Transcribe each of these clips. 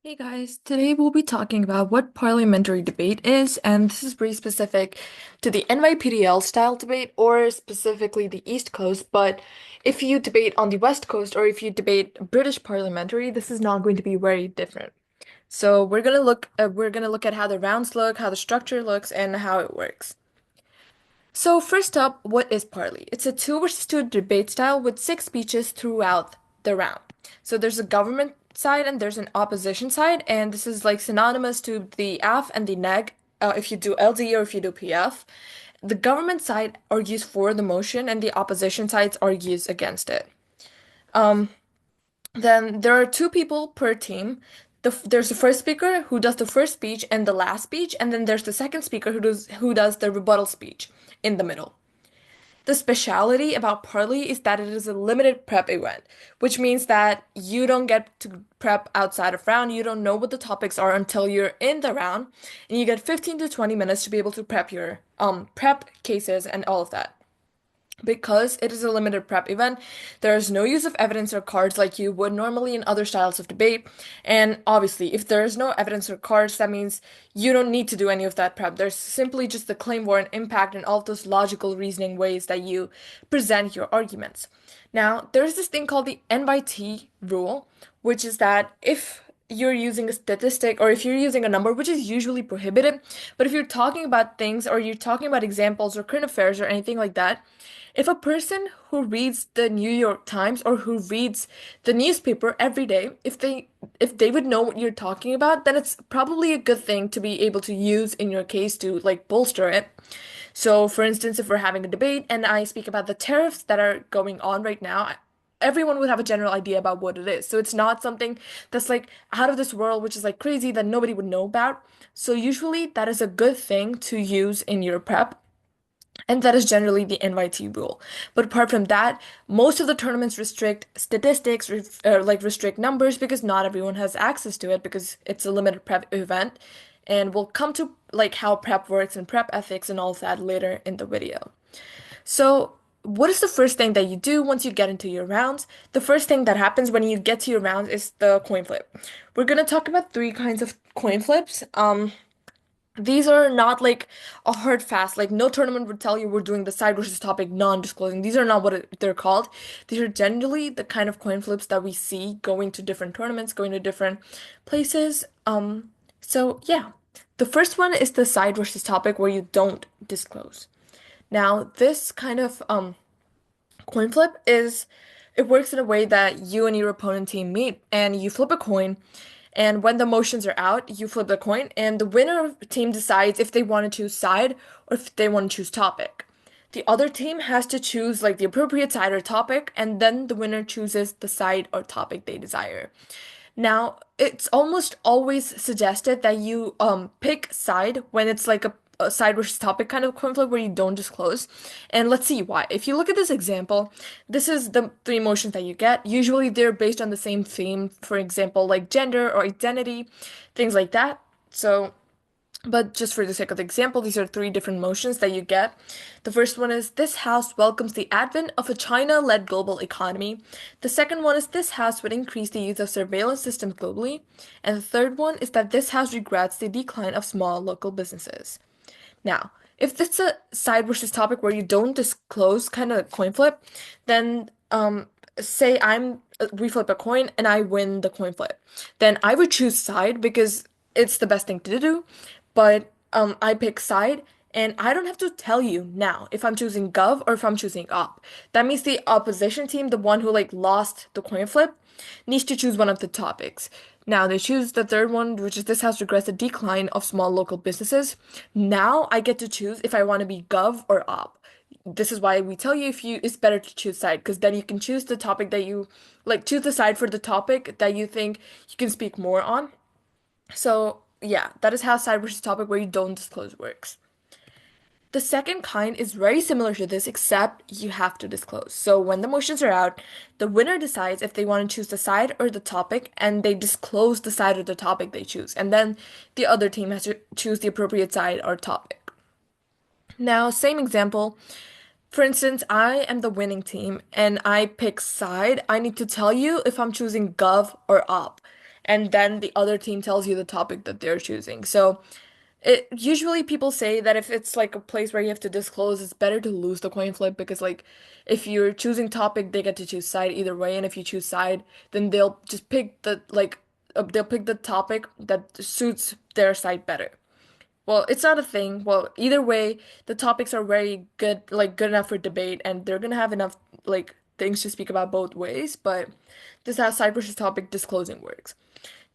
Hey guys, today we'll be talking about what parliamentary debate is, and this is pretty specific to the NYPDL style debate or specifically the East Coast. But if you debate on the West Coast or if you debate British parliamentary, this is not going to be very different. So we're gonna look at how the rounds look, how the structure looks, and how it works. So first up, what is parley? It's a two versus two debate style with six speeches throughout the round. So there's a government side and there's an opposition side, and this is like synonymous to the AF and the neg, if you do LD or if you do PF. The government side argues for the motion and the opposition sides argues against it. Um, then there are two people per team. There's the first speaker who does the first speech and the last speech, and then there's the second speaker who does the rebuttal speech in the middle. The speciality about Parley is that it is a limited prep event, which means that you don't get to prep outside of round. You don't know what the topics are until you're in the round, and you get 15 to 20 minutes to be able to prep your prep cases and all of that. Because it is a limited prep event, there is no use of evidence or cards like you would normally in other styles of debate. And obviously, if there is no evidence or cards, that means you don't need to do any of that prep. There's simply just the claim, warrant, impact, and all of those logical reasoning ways that you present your arguments. Now, there's this thing called the N by T rule, which is that if you're using a statistic or if you're using a number, which is usually prohibited, but if you're talking about things or you're talking about examples or current affairs or anything like that, if a person who reads the New York Times or who reads the newspaper every day, if they would know what you're talking about, then it's probably a good thing to be able to use in your case to like bolster it. So, for instance, if we're having a debate and I speak about the tariffs that are going on right now, everyone would have a general idea about what it is. So it's not something that's like out of this world, which is like crazy that nobody would know about. So usually that is a good thing to use in your prep. And that is generally the NYT rule. But apart from that, most of the tournaments restrict statistics, like restrict numbers, because not everyone has access to it because it's a limited prep event. And we'll come to like how prep works and prep ethics and all of that later in the video. So, what is the first thing that you do once you get into your rounds? The first thing that happens when you get to your rounds is the coin flip. We're gonna talk about three kinds of coin flips. These are not like a hard fast, like no tournament would tell you we're doing the side versus topic non-disclosing. These are not they're called. These are generally the kind of coin flips that we see going to different tournaments, going to different places. So yeah. The first one is the side versus topic where you don't disclose. Now, this kind of coin flip is it works in a way that you and your opponent team meet and you flip a coin. And when the motions are out, you flip the coin, and the winner team decides if they want to choose side or if they want to choose topic. The other team has to choose like the appropriate side or topic, and then the winner chooses the side or topic they desire. Now, it's almost always suggested that you pick side when it's like a side versus topic kind of conflict where you don't disclose. And let's see why. If you look at this example, this is the three emotions that you get. Usually they're based on the same theme, for example, like gender or identity, things like that. So but just for the sake of the example, these are three different motions that you get. The first one is this house welcomes the advent of a China-led global economy. The second one is this house would increase the use of surveillance systems globally. And the third one is that this house regrets the decline of small local businesses. Now, if it's a side versus topic where you don't disclose kind of coin flip, then say we flip a coin and I win the coin flip. Then I would choose side because it's the best thing to do. But I pick side and I don't have to tell you now if I'm choosing gov or if I'm choosing op. That means the opposition team, the one who like lost the coin flip, needs to choose one of the topics. Now they choose the third one, which is this house regrets the decline of small local businesses. Now I get to choose if I want to be gov or op. This is why we tell you if you it's better to choose side because then you can choose the topic that you like choose the side for the topic that you think you can speak more on. So yeah, that is how side versus topic where you don't disclose works. The second kind is very similar to this, except you have to disclose. So when the motions are out, the winner decides if they want to choose the side or the topic, and they disclose the side or the topic they choose. And then the other team has to choose the appropriate side or topic. Now, same example. For instance, I am the winning team and I pick side. I need to tell you if I'm choosing gov or op. and then the other team tells you the topic that they're choosing. So it usually people say that if it's like a place where you have to disclose, it's better to lose the coin flip because like if you're choosing topic, they get to choose side either way, and if you choose side, then they'll just pick they'll pick the topic that suits their side better. Well, it's not a thing. Well, either way, the topics are very good, like good enough for debate, and they're gonna have enough like things to speak about both ways, but this is how side versus topic disclosing works.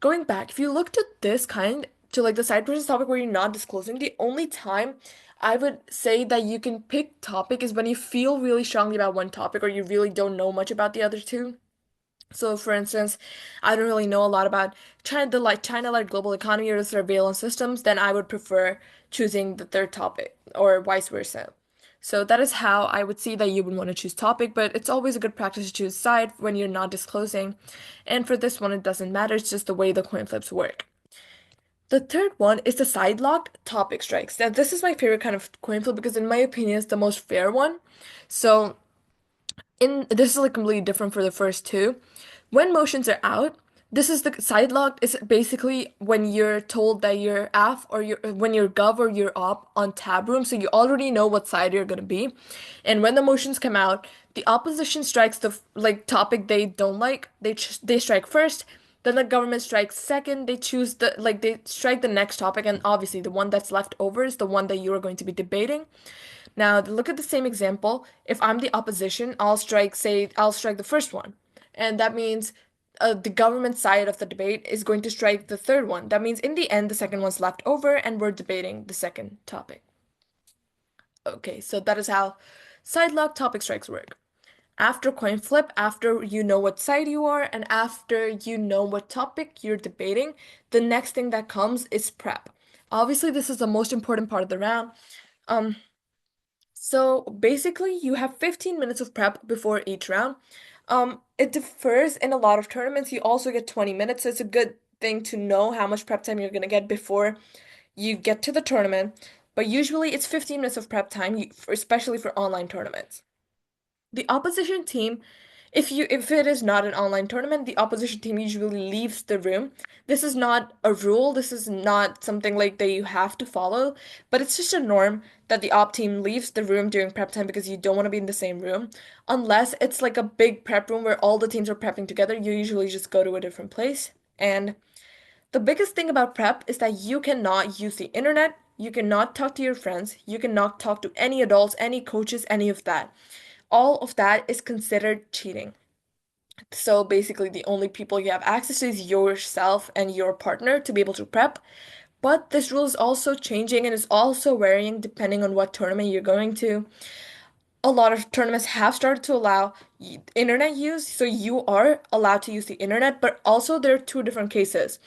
Going back, if you look to this kind, to like the side versus topic where you're not disclosing, the only time I would say that you can pick topic is when you feel really strongly about one topic or you really don't know much about the other two. So, for instance, I don't really know a lot about China-led global economy or the surveillance systems, then I would prefer choosing the third topic, or vice versa. So that is how I would see that you would want to choose topic, but it's always a good practice to choose side when you're not disclosing. And for this one, it doesn't matter, it's just the way the coin flips work. The third one is the side locked topic strikes. Now, this is my favorite kind of coin flip because, in my opinion, it's the most fair one. So, in this is like completely different for the first two. When motions are out, this is the side locked is basically when you're told that you're AF or you're when you're gov or you're op on tab room, so you already know what side you're gonna be. And when the motions come out, the opposition strikes the like topic they don't like. They strike first. Then the government strikes second. They choose the like they strike the next topic, and obviously the one that's left over is the one that you are going to be debating. Now, look at the same example. If I'm the opposition, I'll strike the first one. And that means the government side of the debate is going to strike the third one. That means in the end, the second one's left over and we're debating the second topic. Okay, so that is how side lock topic strikes work. After coin flip, after you know what side you are, and after you know what topic you're debating, the next thing that comes is prep. Obviously, this is the most important part of the round. Um, So basically, you have 15 minutes of prep before each round. It differs in a lot of tournaments. You also get 20 minutes, so it's a good thing to know how much prep time you're gonna get before you get to the tournament. But usually, it's 15 minutes of prep time, especially for online tournaments. The opposition team, if it is not an online tournament, the opposition team usually leaves the room. This is not a rule, this is not something like that you have to follow, but it's just a norm that the op team leaves the room during prep time because you don't want to be in the same room. Unless it's like a big prep room where all the teams are prepping together, you usually just go to a different place. And the biggest thing about prep is that you cannot use the internet, you cannot talk to your friends, you cannot talk to any adults, any coaches, any of that. All of that is considered cheating. So basically, the only people you have access to is yourself and your partner to be able to prep. But this rule is also changing and is also varying depending on what tournament you're going to. A lot of tournaments have started to allow internet use, so you are allowed to use the internet, but also there are two different cases.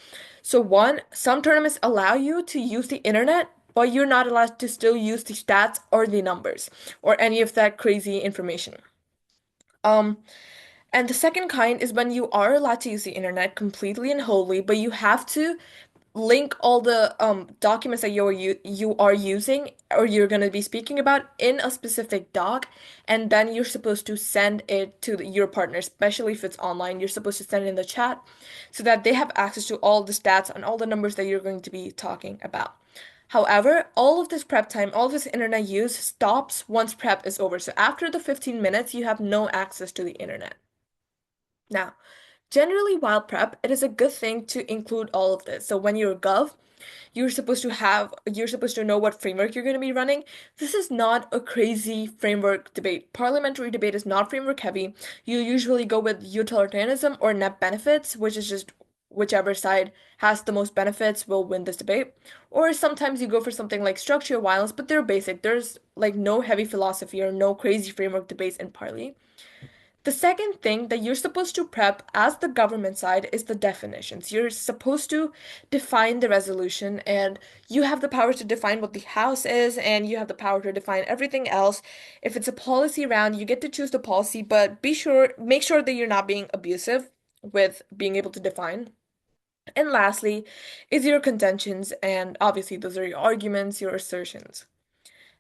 So one, some tournaments allow you to use the internet, but you're not allowed to still use the stats or the numbers or any of that crazy information. Um, and the second kind is when you are allowed to use the internet completely and wholly, but you have to link all the documents that you are using or you're going to be speaking about in a specific doc, and then you're supposed to send it to your partner, especially if it's online. You're supposed to send it in the chat so that they have access to all the stats and all the numbers that you're going to be talking about. However, all of this prep time, all of this internet use stops once prep is over. So after the 15 minutes, you have no access to the internet. Now, generally, while prep, it is a good thing to include all of this. So when you're gov, you're supposed to know what framework you're going to be running. This is not a crazy framework debate. Parliamentary debate is not framework heavy. You usually go with utilitarianism or net benefits, which is just whichever side has the most benefits will win this debate. Or sometimes you go for something like structure violence, but they're basic. There's like no heavy philosophy or no crazy framework debates in Parly. The second thing that you're supposed to prep as the government side is the definitions. You're supposed to define the resolution, and you have the power to define what the House is, and you have the power to define everything else. If it's a policy round, you get to choose the policy, but make sure that you're not being abusive with being able to define. And lastly, is your contentions, and obviously those are your arguments, your assertions.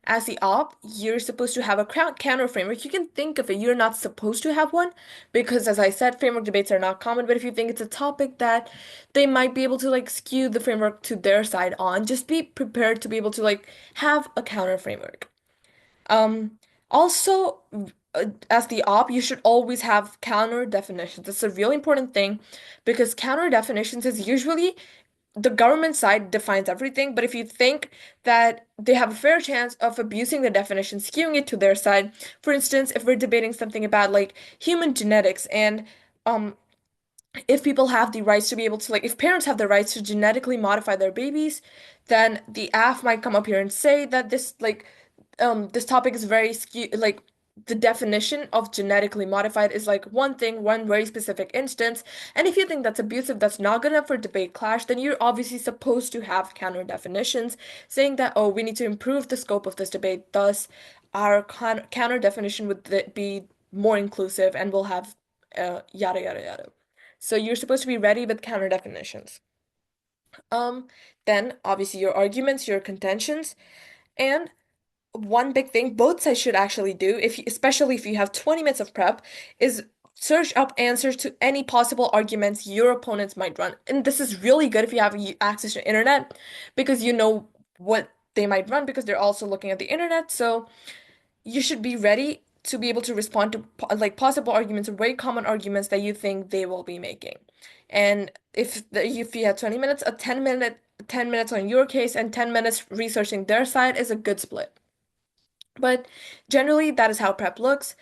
As the op, you're supposed to have a counter framework. You can think of it. You're not supposed to have one because, as I said, framework debates are not common. But if you think it's a topic that they might be able to like skew the framework to their side on, just be prepared to be able to like have a counter framework. Also, as the op, you should always have counter definitions. That's a really important thing because counter definitions is usually the government side defines everything, but if you think that they have a fair chance of abusing the definition, skewing it to their side, for instance, if we're debating something about like human genetics and um if people have the rights to be able to like if parents have the rights to genetically modify their babies, then the AF might come up here and say that this topic is very like the definition of genetically modified is like one thing, one very specific instance. And if you think that's abusive, that's not good enough for debate clash, then you're obviously supposed to have counter definitions saying that, oh, we need to improve the scope of this debate. Thus, our counter definition would be more inclusive and will have yada yada yada. So you're supposed to be ready with counter definitions. Um, then obviously your arguments, your contentions, and one big thing both sides should actually do, especially if you have 20 minutes of prep, is search up answers to any possible arguments your opponents might run. And this is really good if you have access to internet because you know what they might run because they're also looking at the internet. So you should be ready to be able to respond to like possible arguments or very common arguments that you think they will be making. And if you have 20 minutes, a 10 minutes on your case and 10 minutes researching their side is a good split. But generally, that is how prep looks.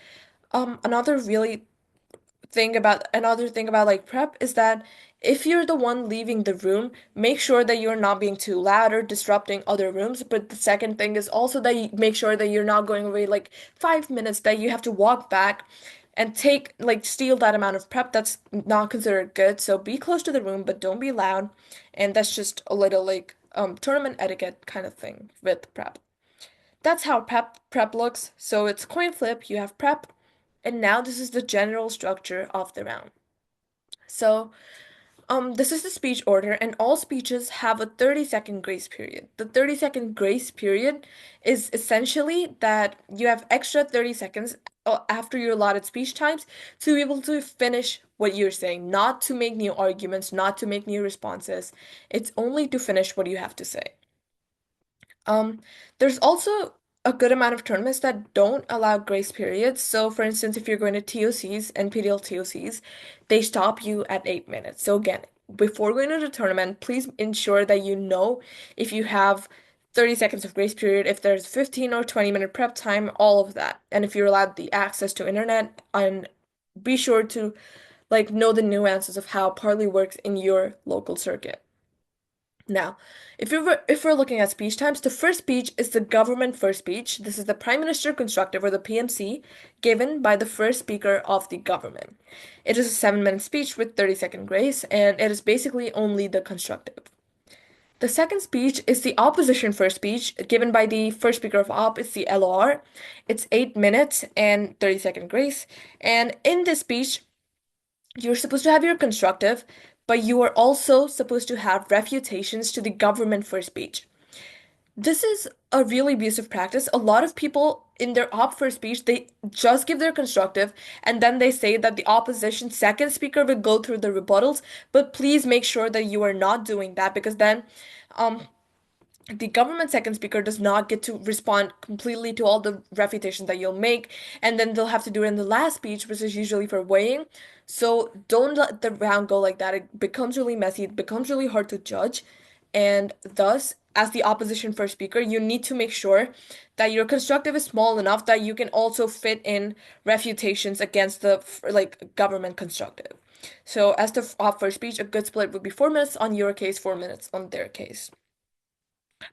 Another thing about like prep is that if you're the one leaving the room, make sure that you're not being too loud or disrupting other rooms. But the second thing is also that you make sure that you're not going away like 5 minutes, that you have to walk back and take like steal that amount of prep. That's not considered good. So be close to the room, but don't be loud. And that's just a little like tournament etiquette kind of thing with prep. That's how prep looks. So it's coin flip, you have prep, and now this is the general structure of the round. So, this is the speech order, and all speeches have a 30-second grace period. The 30-second grace period is essentially that you have extra 30 seconds after your allotted speech times to be able to finish what you're saying, not to make new arguments, not to make new responses. It's only to finish what you have to say. Um, there's also a good amount of tournaments that don't allow grace periods. So, for instance, if you're going to TOCs and PDL TOCs, they stop you at 8 minutes. So, again, before going to the tournament, please ensure that you know if you have 30 seconds of grace period, if there's 15 or 20-minute prep time, all of that. And if you're allowed the access to internet, and be sure to like know the nuances of how Parley works in your local circuit. Now, if we're looking at speech times, the first speech is the government first speech. This is the Prime Minister Constructive or the PMC given by the first speaker of the government. It is a 7-minute speech with 30-second grace, and it is basically only the constructive. The second speech is the opposition first speech given by the first speaker of op. It's the LOR. It's 8 minutes and 30-second grace. And in this speech, you're supposed to have your constructive, but you are also supposed to have refutations to the government for speech. This is a really abusive practice. A lot of people in their op for speech, they just give their constructive and then they say that the opposition second speaker will go through the rebuttals, but please make sure that you are not doing that because then um the government second speaker does not get to respond completely to all the refutations that you'll make, and then they'll have to do it in the last speech, which is usually for weighing. So don't let the round go like that. It becomes really messy, it becomes really hard to judge, and thus, as the opposition first speaker, you need to make sure that your constructive is small enough that you can also fit in refutations against the like government constructive. So as the first speech, a good split would be 4 minutes on your case, 4 minutes on their case.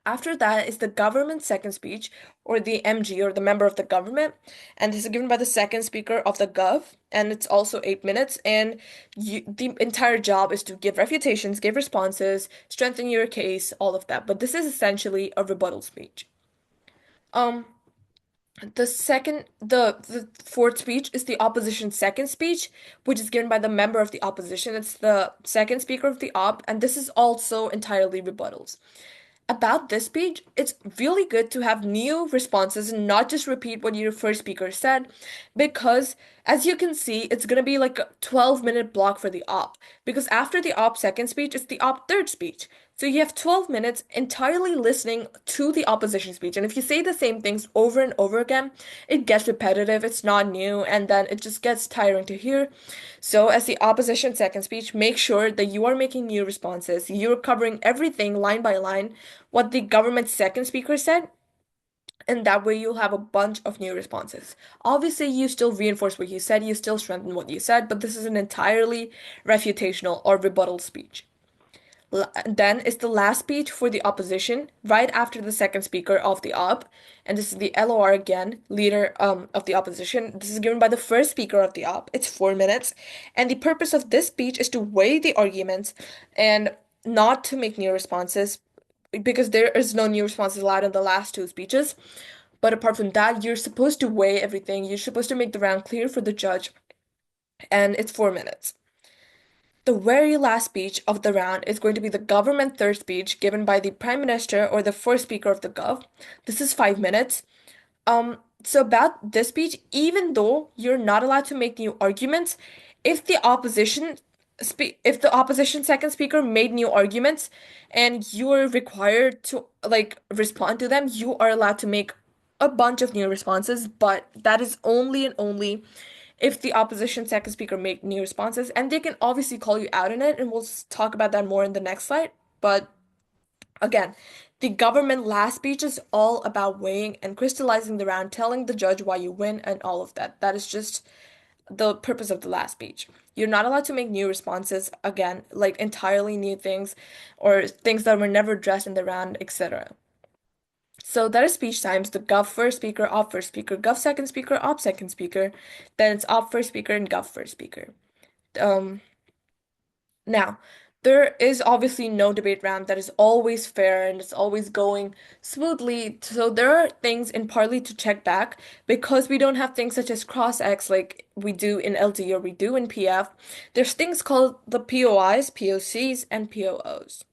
After that is the government second speech, or the MG, or the member of the government, and this is given by the second speaker of the Gov, and it's also 8 minutes. And the entire job is to give refutations, give responses, strengthen your case, all of that. But this is essentially a rebuttal speech. Um, the fourth speech is the opposition second speech, which is given by the member of the opposition. It's the second speaker of the op, and this is also entirely rebuttals. About this speech, it's really good to have new responses and not just repeat what your first speaker said, because as you can see, it's gonna be like a 12-minute block for the op. Because after the op second speech, it's the op third speech. So you have 12 minutes entirely listening to the opposition speech. And if you say the same things over and over again, it gets repetitive, it's not new, and then it just gets tiring to hear. So, as the opposition second speech, make sure that you are making new responses. You're covering everything line by line, what the government second speaker said, and that way you'll have a bunch of new responses. Obviously, you still reinforce what you said, you still strengthen what you said, but this is an entirely refutational or rebuttal speech. Then is the last speech for the opposition, right after the second speaker of the op, and this is the LOR again, leader of the opposition. This is given by the first speaker of the op. It's 4 minutes, and the purpose of this speech is to weigh the arguments and not to make new responses, because there is no new responses allowed in the last two speeches. But apart from that, you're supposed to weigh everything. You're supposed to make the round clear for the judge, and it's 4 minutes. The very last speech of the round is going to be the government third speech given by the Prime Minister or the first speaker of the Gov. This is 5 minutes. So about this speech, even though you're not allowed to make new arguments, if the opposition second speaker made new arguments and you are required to like respond to them, you are allowed to make a bunch of new responses, but that is only and only if the opposition second speaker make new responses, and they can obviously call you out in it, and we'll talk about that more in the next slide. But again, the government last speech is all about weighing and crystallizing the round, telling the judge why you win, and all of that. That is just the purpose of the last speech. You're not allowed to make new responses, again, like entirely new things or things that were never addressed in the round, etc. So that is speech times, the gov first speaker, op first speaker, gov second speaker, op second speaker, then it's op first speaker and gov first speaker. Um, Now, there is obviously no debate round that is always fair and it's always going smoothly. So there are things in Parley to check back because we don't have things such as cross-X like we do in LD or we do in PF. There's things called the POIs, POCs, and POOs.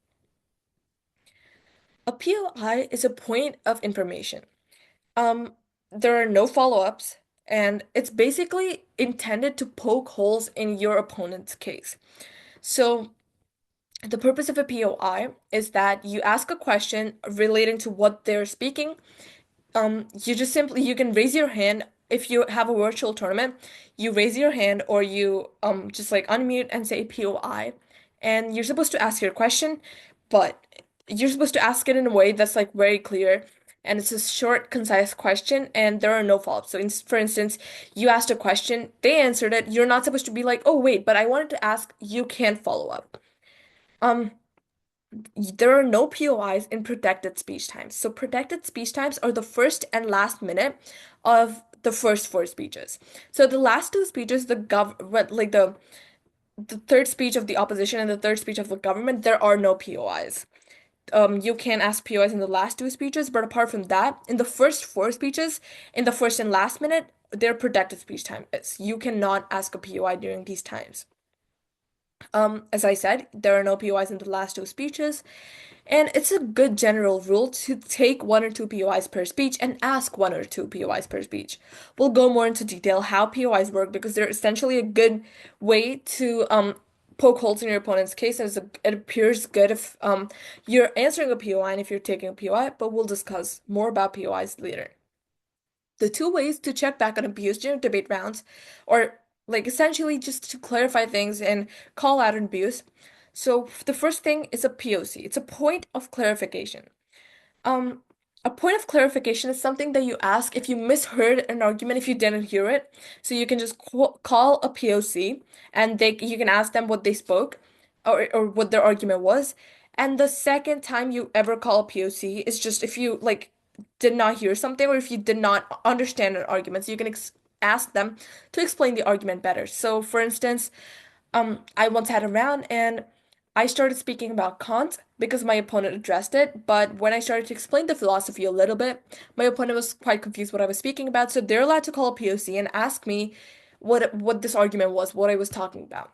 A POI is a point of information. Um, there are no follow-ups, and it's basically intended to poke holes in your opponent's case. So the purpose of a POI is that you ask a question relating to what they're speaking. You can raise your hand if you have a virtual tournament. You raise your hand or you just like unmute and say POI, and you're supposed to ask your question, but you're supposed to ask it in a way that's like very clear. And it's a short, concise question, and there are no follow-ups. So, for instance, you asked a question, they answered it. You're not supposed to be like, "Oh, wait, but I wanted to ask." You can't follow up. Um, there are no POIs in protected speech times. So protected speech times are the first and last minute of the first four speeches. So the last two speeches, the third speech of the opposition and the third speech of the government, there are no POIs. You can ask POIs in the last two speeches, but apart from that, in the first four speeches, in the first and last minute, they're protected speech time. You cannot ask a POI during these times. As I said, there are no POIs in the last two speeches. And it's a good general rule to take one or two POIs per speech and ask one or two POIs per speech. We'll go more into detail how POIs work because they're essentially a good way to poke holes in your opponent's case, and it appears good if you're answering a POI and if you're taking a POI, but we'll discuss more about POIs later. The two ways to check back on abuse during debate rounds, or like essentially just to clarify things and call out an abuse. So the first thing is a POC. It's a point of clarification. Um, a point of clarification is something that you ask if you misheard an argument, if you didn't hear it. So you can just call a POC and you can ask them what they spoke or what their argument was. And the second time you ever call a POC is just if you like did not hear something or if you did not understand an argument. So you can ask them to explain the argument better. So for instance, I once had a round and I started speaking about Kant because my opponent addressed it, but when I started to explain the philosophy a little bit, my opponent was quite confused what I was speaking about, so they're allowed to call a POC and ask me what this argument was, what I was talking about.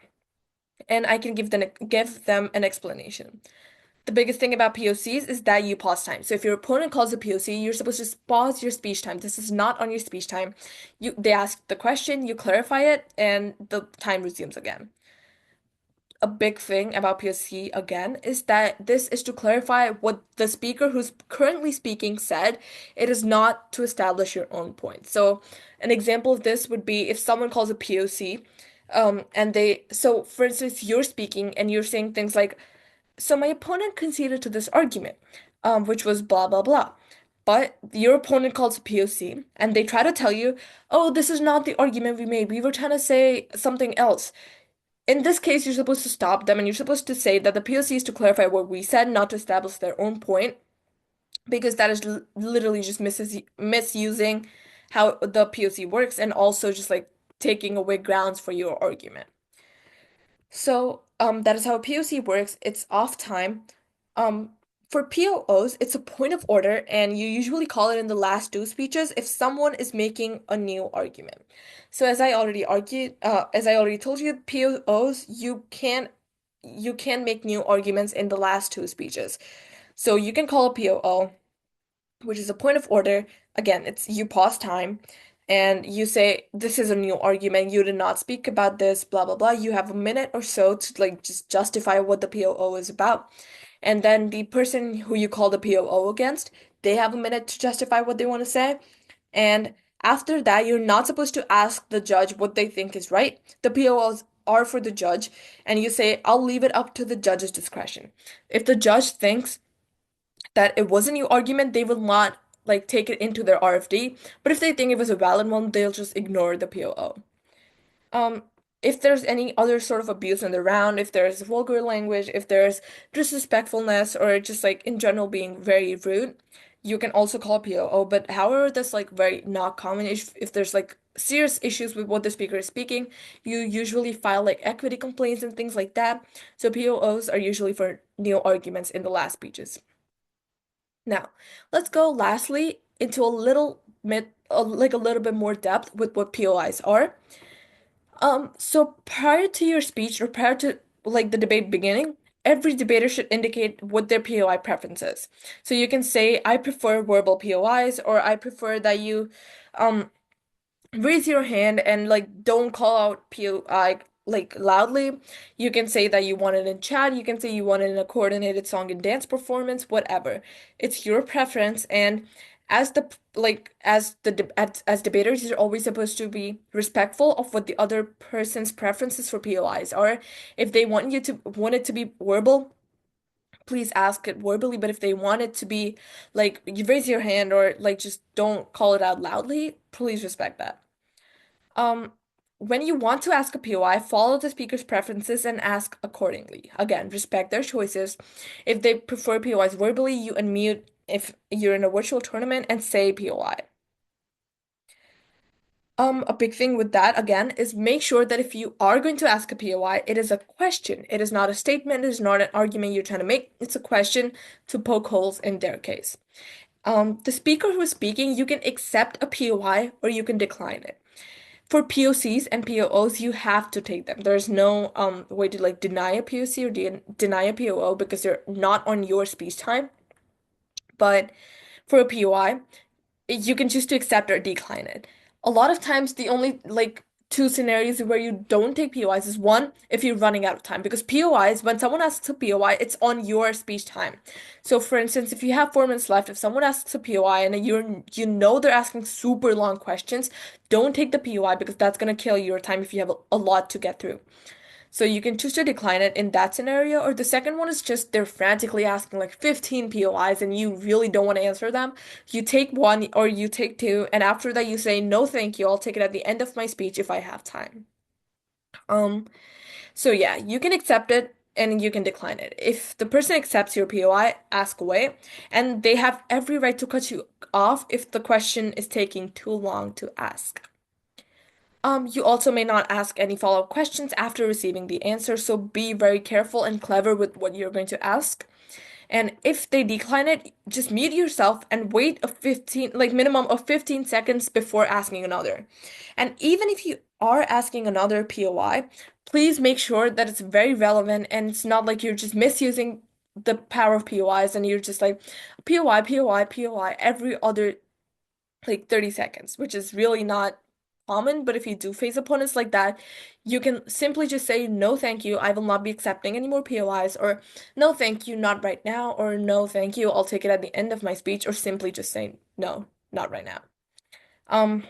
And I can give them an explanation. The biggest thing about POCs is that you pause time. So if your opponent calls a POC, you're supposed to just pause your speech time. This is not on your speech time. They ask the question, you clarify it, and the time resumes again. A big thing about POC again is that this is to clarify what the speaker who's currently speaking said. It is not to establish your own point. So an example of this would be if someone calls a POC, so for instance, you're speaking and you're saying things like, so my opponent conceded to this argument, which was blah blah blah. But your opponent calls a POC and they try to tell you, oh, this is not the argument we made. We were trying to say something else. In this case, you're supposed to stop them and you're supposed to say that the POC is to clarify what we said, not to establish their own point, because that is literally just misusing how the POC works and also just like taking away grounds for your argument. So, that is how a POC works. It's off time. Um, for POOs, it's a point of order, and you usually call it in the last two speeches if someone is making a new argument. So, as I already told you, POOs, you can make new arguments in the last two speeches. So you can call a POO, which is a point of order. Again, it's you pause time and you say, this is a new argument. You did not speak about this, blah, blah, blah. You have a minute or so to like just justify what the POO is about. And then the person who you call the POO against, they have a minute to justify what they want to say. And after that, you're not supposed to ask the judge what they think is right. The POOs are for the judge, and you say, I'll leave it up to the judge's discretion. If the judge thinks that it was a new argument, they will not like take it into their RFD. But if they think it was a valid one, they'll just ignore the POO. Um, if there's any other sort of abuse in the round, if there's vulgar language, if there's disrespectfulness, or just like in general being very rude, you can also call POO. But however, that's like very not common. If there's like serious issues with what the speaker is speaking, you usually file like equity complaints and things like that. So POOs are usually for new arguments in the last speeches. Now, let's go lastly into a little bit more depth with what POIs are. So prior to your speech or prior to like the debate beginning, every debater should indicate what their POI preference is. So you can say, I prefer verbal POIs, or I prefer that you um raise your hand and like don't call out POI like loudly. You can say that you want it in chat, you can say you want it in a coordinated song and dance performance, whatever. It's your preference, and as debaters, you're always supposed to be respectful of what the other person's preferences for POIs are. If they want it to be verbal, please ask it verbally, but if they want it to be like you raise your hand or like just don't call it out loudly, please respect that. Um, when you want to ask a POI, follow the speaker's preferences and ask accordingly. Again, respect their choices. If they prefer POIs verbally, you unmute if you're in a virtual tournament and say POI. A big thing with that, again, is make sure that if you are going to ask a POI, it is a question. It is not a statement, it is not an argument you're trying to make. It's a question to poke holes in their case. The speaker who is speaking, you can accept a POI or you can decline it. For POCs and POOs, you have to take them. There's no way to like deny a POC or deny a POO because they're not on your speech time. But for a POI, you can choose to accept or decline it. A lot of times, the only like two scenarios where you don't take POIs is one, if you're running out of time, because POIs, when someone asks a POI, it's on your speech time. So, for instance, if you have 4 minutes left, if someone asks a POI and you know they're asking super long questions, don't take the POI because that's gonna kill your time if you have a lot to get through. So you can choose to decline it in that scenario, or the second one is just they're frantically asking like 15 POIs and you really don't want to answer them. You take one or you take two, and after that you say, no, thank you, I'll take it at the end of my speech if I have time. Um, so yeah, you can accept it and you can decline it. If the person accepts your POI, ask away, and they have every right to cut you off if the question is taking too long to ask. You also may not ask any follow-up questions after receiving the answer, so be very careful and clever with what you're going to ask. And if they decline it, just mute yourself and wait like minimum of 15 seconds before asking another. And even if you are asking another POI, please make sure that it's very relevant and it's not like you're just misusing the power of POIs, and you're just like POI, POI, POI every other like 30 seconds, which is really not common. But if you do face opponents like that, you can simply just say, no, thank you, I will not be accepting any more POIs, or no, thank you, not right now, or no, thank you, I'll take it at the end of my speech, or simply just say, no, not right now. Um,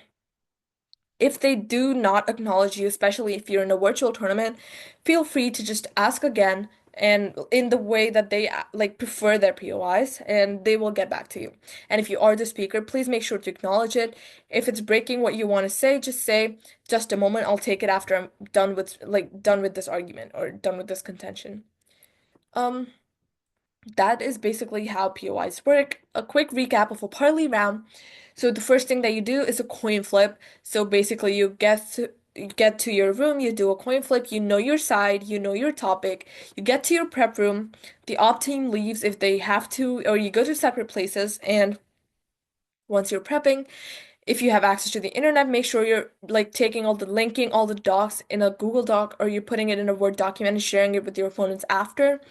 if they do not acknowledge you, especially if you're in a virtual tournament, feel free to just ask again and in the way that they like prefer their POIs, and they will get back to you. And if you are the speaker, please make sure to acknowledge it. If it's breaking what you want to say, just a moment, I'll take it after I'm done with this argument or done with this contention. Um, that is basically how POIs work. A quick recap of a parley round. So the first thing that you do is a coin flip. So basically you get to your room, you do a coin flip, you know your side, you know your topic, you get to your prep room, the op team leaves if they have to, or you go to separate places, and once you're prepping, if you have access to the internet, make sure you're like taking all the linking, all the docs in a Google Doc, or you're putting it in a Word document and sharing it with your opponents after.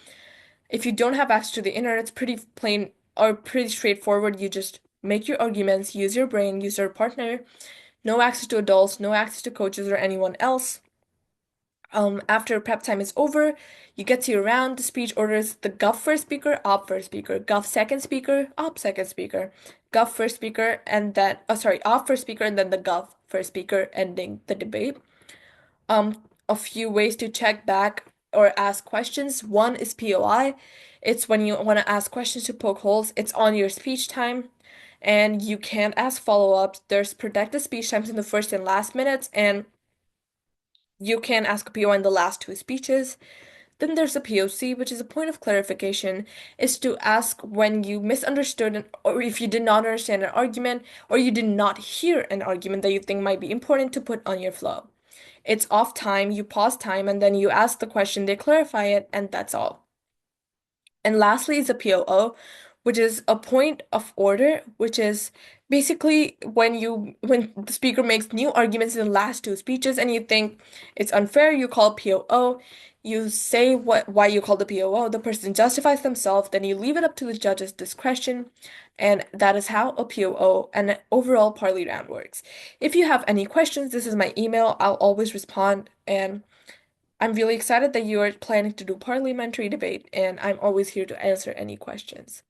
If you don't have access to the internet, it's pretty plain or pretty straightforward. You just make your arguments, use your brain, use your partner, no access to adults, no access to coaches or anyone else. After prep time is over, you get to your round. The speech orders the Guff first speaker, Op first speaker, Guff second speaker, Op second speaker, Guff first speaker, and then, Op first speaker, and then the Guff first speaker, ending the debate. A few ways to check back or ask questions. One is POI. It's when you want to ask questions to poke holes. It's on your speech time, and you can't ask follow-ups. There's protected speech times in the first and last minutes, and you can ask a POI in the last two speeches. Then there's a POC, which is a point of clarification, is to ask when you misunderstood or if you did not understand an argument or you did not hear an argument that you think might be important to put on your flow. It's off time, you pause time, and then you ask the question, they clarify it, and that's all. And lastly is a POO, which is a point of order, which is basically when the speaker makes new arguments in the last two speeches and you think it's unfair, you call POO. You say why you call the POO, the person justifies themselves, then you leave it up to the judge's discretion, and that is how a POO and an overall parley round works. If you have any questions, this is my email. I'll always respond, and I'm really excited that you are planning to do parliamentary debate, and I'm always here to answer any questions.